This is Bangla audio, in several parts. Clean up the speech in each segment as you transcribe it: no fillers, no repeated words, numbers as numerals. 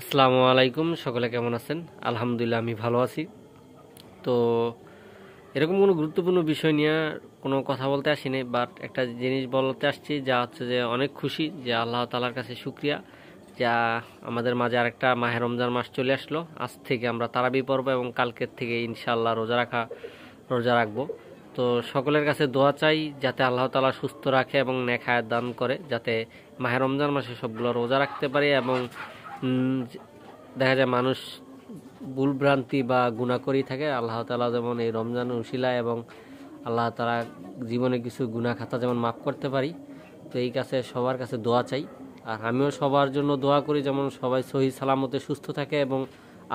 আসসালামু আলাইকুম, সকলে কেমন আছেন? আলহামদুলিল্লাহ আমি ভালো আছি। তো এরকম কোনো গুরুত্বপূর্ণ বিষয় নিয়ে কোনো কথা বলতে আসিনি, বাট একটা জিনিস বলতে আসছি, যা হচ্ছে যে অনেক খুশি যে আল্লাহ তাআলার কাছে শুকরিয়া, যা আমাদের মাঝে আরেকটা মাহে রমজান মাস চলে আসলো। আজ থেকে আমরা তারাবি পড়ব এবং কালকের থেকে ইনশাআল্লাহ রোজা রাখবো। তো সকলের কাছে দোয়া চাই যাতে আল্লাহ তাআলা সুস্থ রাখে এবং নেক হায়াত দান করে, যাতে মাহে রমজান মাসে সবগুলো রোজা রাখতে পারি। এবং উম, দেখা যায় মানুষ ভুল ভ্রান্তি বা গুনাহ করেই থাকে, আল্লাহ তাআলা যেমন এই রমজান উশিলায় এবং আল্লাহ তাআলা জীবনে কিছু গুনাহ খাতা যেমন মাফ করতে পারি। তো এই কাছে সবার কাছে দোয়া চাই, আর আমিও সবার জন্য দোয়া করি যেমন সবাই সহি সালামতে সুস্থ থাকে এবং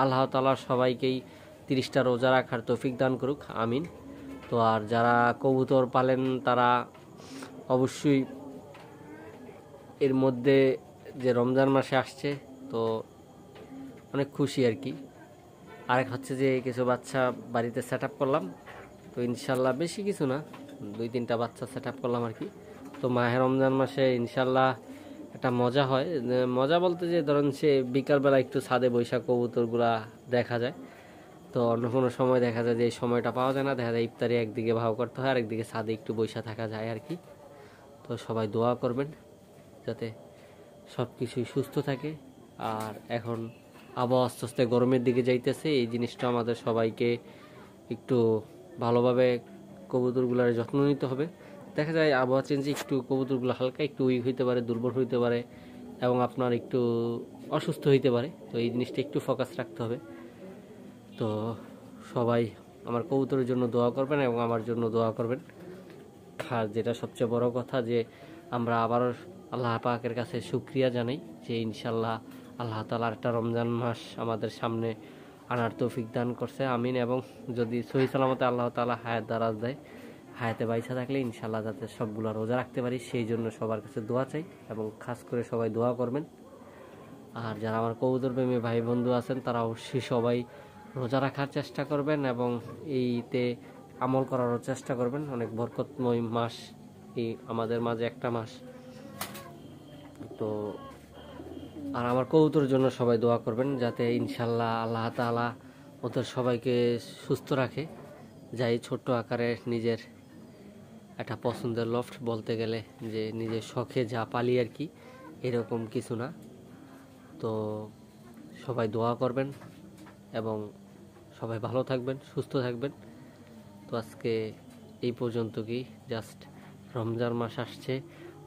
আল্লাহ তাআলা সবাইকেই 30টা রোজা রাখার তৌফিক দান করুক, আমিন। তো আর যারা কবুতর পালেন তারা অবশ্যই এর মধ্যে যে রমজান মাসে আসছে, তো অনেক খুশি আর কি। আরেক হচ্ছে যে কিছু বাচ্চা বাড়িতে সেট আপ করলাম, তো ইনশাল্লাহ বেশি কিছু না, 2-3টা বাচ্চা সেট আপ করলাম আর কি। তো মাহে রমজান মাসে ইনশাল্লাহ একটা মজা হয়, মজা বলতে যে ধরেন সে বিকালবেলা একটু ছাদে বৈশাখ কবুতরগুলা দেখা যায়। তো অন্য কোনো সময় দেখা যায় যে এই সময়টা পাওয়া যায় না, দেখা যায় ইফতারি একদিকে ভাও করতে হয় আর একদিকে ছাদে একটু বৈশা থাকা যায় আর কি। তো সবাই দোয়া করবেন যাতে সব কিছুই সুস্থ থাকে। আর এখন আবহাওয়া আস্তে আস্তে গরমের দিকে যাইতেছে, এই জিনিসটা আমাদের সবাইকে একটু ভালোভাবে কবুতরগুলোর যত্ন নিতে হবে। দেখা যায় আবহাওয়া চেঞ্জে একটু কবুতরগুলো হালকা একটু উইক হইতে পারে, দুর্বল হইতে পারে এবং আপনার একটু অসুস্থ হইতে পারে। তো এই জিনিসটা একটু ফোকাস রাখতে হবে। তো সবাই আমার কবুতরের জন্য দোয়া করবেন এবং আমার জন্য দোয়া করবেন। আর যেটা সবচেয়ে বড় কথা, যে আমরা আবারও আল্লাহ পাকের কাছে শুকরিয়া জানাই যে ইনশাল্লাহ আল্লাহ তাআলার একটা রমজান মাস আমাদের সামনে আনার তৌফিক দান করছে, আমিন। এবং যদি সহি সালামতে আল্লাহ তাআলা হায়াত দারাজ দেয়, হায়াতে বাইসা থাকলে ইনশাল্লাহ যাতে সবগুলো রোজা রাখতে পারি, সেই জন্য সবার কাছে দোয়া চাই এবং খাস করে সবাই দোয়া করবেন। আর যারা আমার কবুতর প্রেমী ভাই বন্ধু আছেন তারা অবশ্যই সবাই রোজা রাখার চেষ্টা করবেন এবং এইতে আমল করারও চেষ্টা করবেন। অনেক বরকতময় মাস এই আমাদের মাঝে একটা মাস। তো আর আমার কবুতরের জন্য সবাই দোয়া করবেন যাতে ইনশাল্লাহ আল্লাহ তাআলা ওদের সবাইকে সুস্থ রাখে। যাই ছোট্ট আকারে নিজের একটা পছন্দের লফট বলতে গেলে যে নিজের শখে যা পালি আর কি, এরকম কিছু না। তো সবাই দোয়া করবেন এবং সবাই ভালো থাকবেন, সুস্থ থাকবেন। তো আজকে এই পর্যন্ত, কি জাস্ট রমজান মাস আসছে,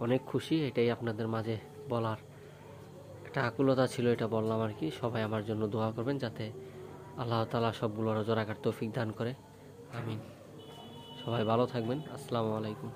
অনেক খুশি, এটাই আপনাদের মাঝে বলার একটা আকুলতা ছিল, এটা বললাম আর কি। সবাই আমার জন্য দোয়া করবেন যাতে আল্লাহ তাআলা সবগুলো রোজা রাখার তৌফিক দান করে, আমিন। সবাই ভালো থাকবেন। আসসালামু আলাইকুম।